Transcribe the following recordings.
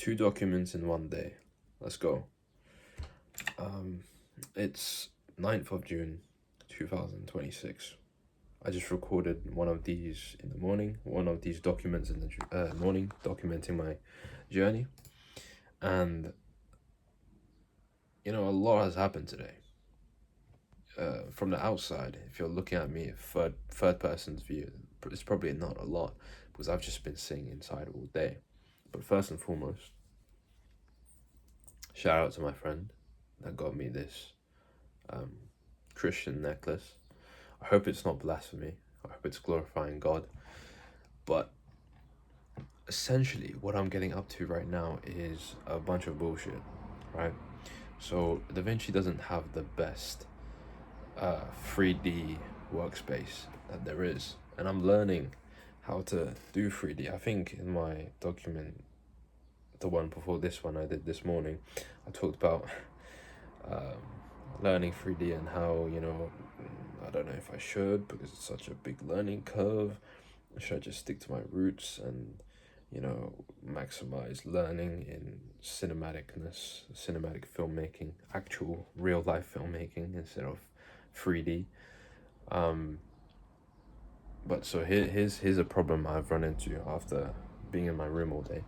2 documents in one day. Let's go. It's 9th of June 2026. I just recorded one of these in the morning, one of these documents in the morning, documenting my journey. And, a lot has happened today. From the outside, if you're looking at me, third person's view, it's probably not a lot because I've just been sitting inside all day. But first and foremost, shout out to my friend that got me this Christian necklace. I hope it's not blasphemy. I hope it's glorifying God. But essentially, what I'm getting up to right now is a bunch of bullshit, right? So DaVinci doesn't have the best 3D workspace that there is, and I'm learning how to do 3D. I think in my document, the one before this one I did this morning, I talked about learning 3D and how, I don't know if I should, because it's such a big learning curve. Should I just stick to my roots and, maximize learning in cinematic filmmaking, actual real life filmmaking instead of 3D? But so here's a problem I've run into after being in my room all day.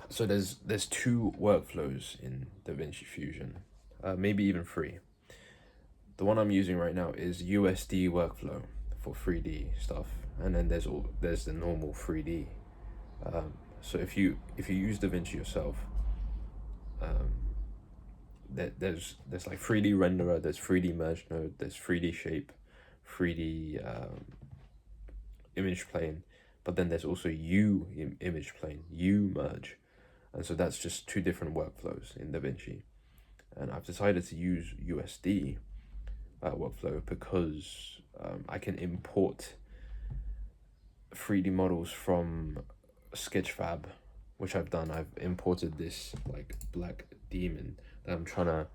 So there's 2 workflows in DaVinci Fusion, maybe even 3. The one I'm using right now is USD workflow for 3D stuff, and then there's the normal 3D. So if you use DaVinci yourself, there's like 3D renderer, there's 3D merge node, there's 3D shape, 3D image plane, but then there's also image plane, merge, and so that's just 2 different workflows in DaVinci. And I've decided to use USD workflow because I can import 3D models from Sketchfab, which I've done. I've imported this like black demon that I'm trying to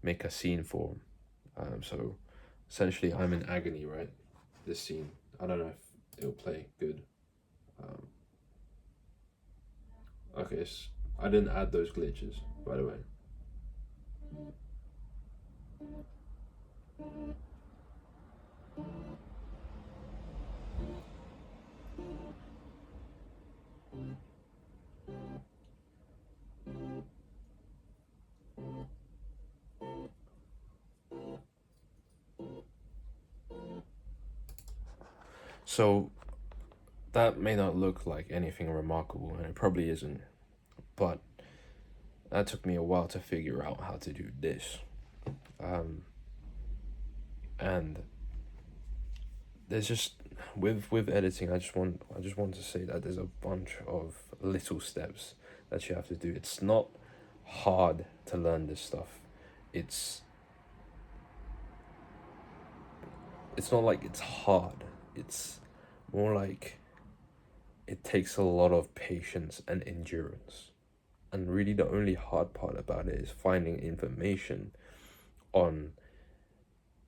make a scene for. So essentially I'm in agony, right? This scene, I don't know if it'll play good. Okay, so I didn't add those glitches, by the way. So that may not look like anything remarkable, and it probably isn't, but that took me a while to figure out how to do this. And there's just with editing, I just want to say that there's a bunch of little steps that you have to do. It's not hard to learn this stuff. It's not like it's hard. It's more like it takes a lot of patience and endurance. And really the only hard part about it is finding information on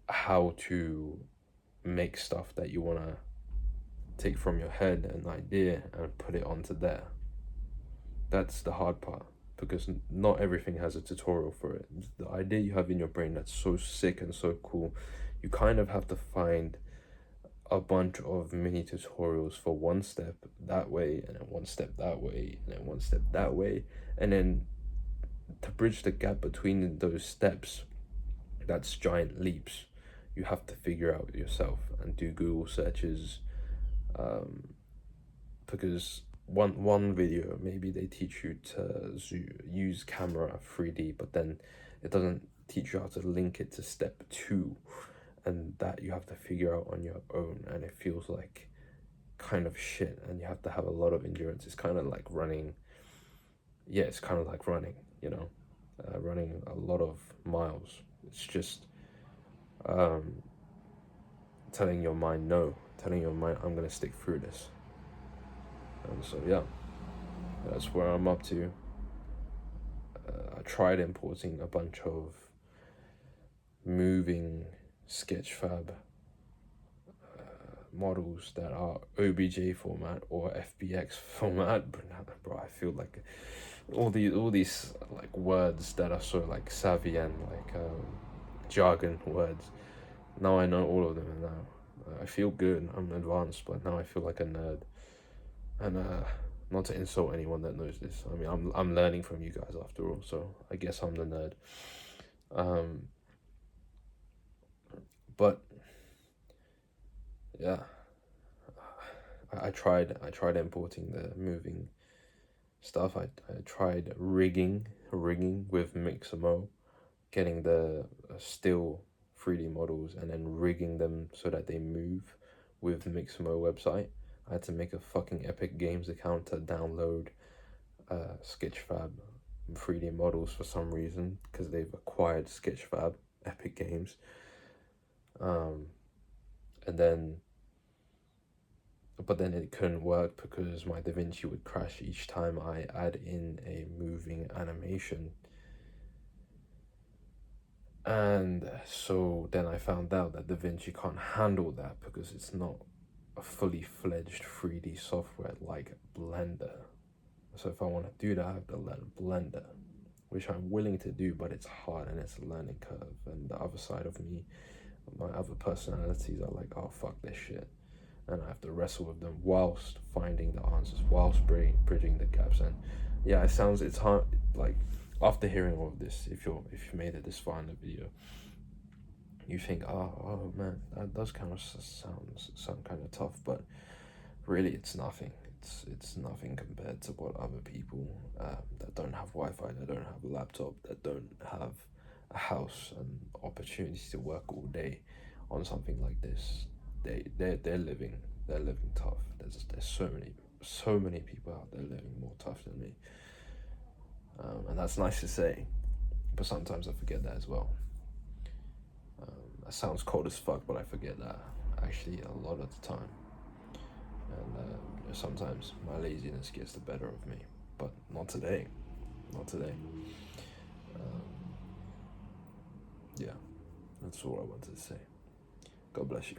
how to make stuff that you want to take from your head, an idea, and put it onto there. That's the hard part, because not everything has a tutorial for it. The idea you have in your brain that's so sick and so cool, you kind of have to find a bunch of mini tutorials for one step that way, and then one step that way, and then one step that way, and then to bridge the gap between those steps, that's giant leaps. You have to figure out yourself and do Google searches, because one video, maybe they teach you to use camera 3D, but then it doesn't teach you how to link it to step 2, and that you have to figure out on your own, and it feels like kind of shit, and you have to have a lot of endurance. It's kind of like running, running a lot of miles. It's just telling your mind no, telling your mind I'm gonna stick through this. And so yeah, that's where I'm up to. I tried importing a bunch of moving Sketchfab models that are OBJ format or FBX format. Bro, I feel like all these like words that are so like savvy and like jargon words. Now I know all of them, and now I feel good. I'm advanced, but now I feel like a nerd. And not to insult anyone that knows this. I mean, I'm learning from you guys after all, so I guess I'm the nerd. But yeah, I tried importing the moving stuff. I tried rigging with Mixamo, getting the still 3D models and then rigging them so that they move with the Mixamo website. I had to make a fucking Epic Games account to download Sketchfab 3D models for some reason, because they've acquired Sketchfab, Epic Games. And then, but then it couldn't work because my DaVinci would crash each time I add in a moving animation. And so then I found out that DaVinci can't handle that because it's not a fully fledged 3D software like Blender. So if I want to do that, I have to learn Blender, which I'm willing to do, but it's hard and it's a learning curve. And the other side of me, my other personalities are like, oh, fuck this shit. And I have to wrestle with them whilst finding the answers, whilst bridging the gaps. And yeah, it's hard. Like, after hearing all of this, if you made it this far in the video, you think, oh man, that does kind of sound kind of tough, but really it's nothing. It's nothing compared to what other people that don't have Wi-Fi, that don't have a laptop, that don't have a house and opportunities to work all day on something like this. They're living tough. There's so many people out there living more tough than me, and that's nice to say, but sometimes I forget that as well. That sounds cold as fuck, but I forget that actually a lot of the time. And sometimes my laziness gets the better of me, but not today. Yeah, that's all I wanted to say. God bless you.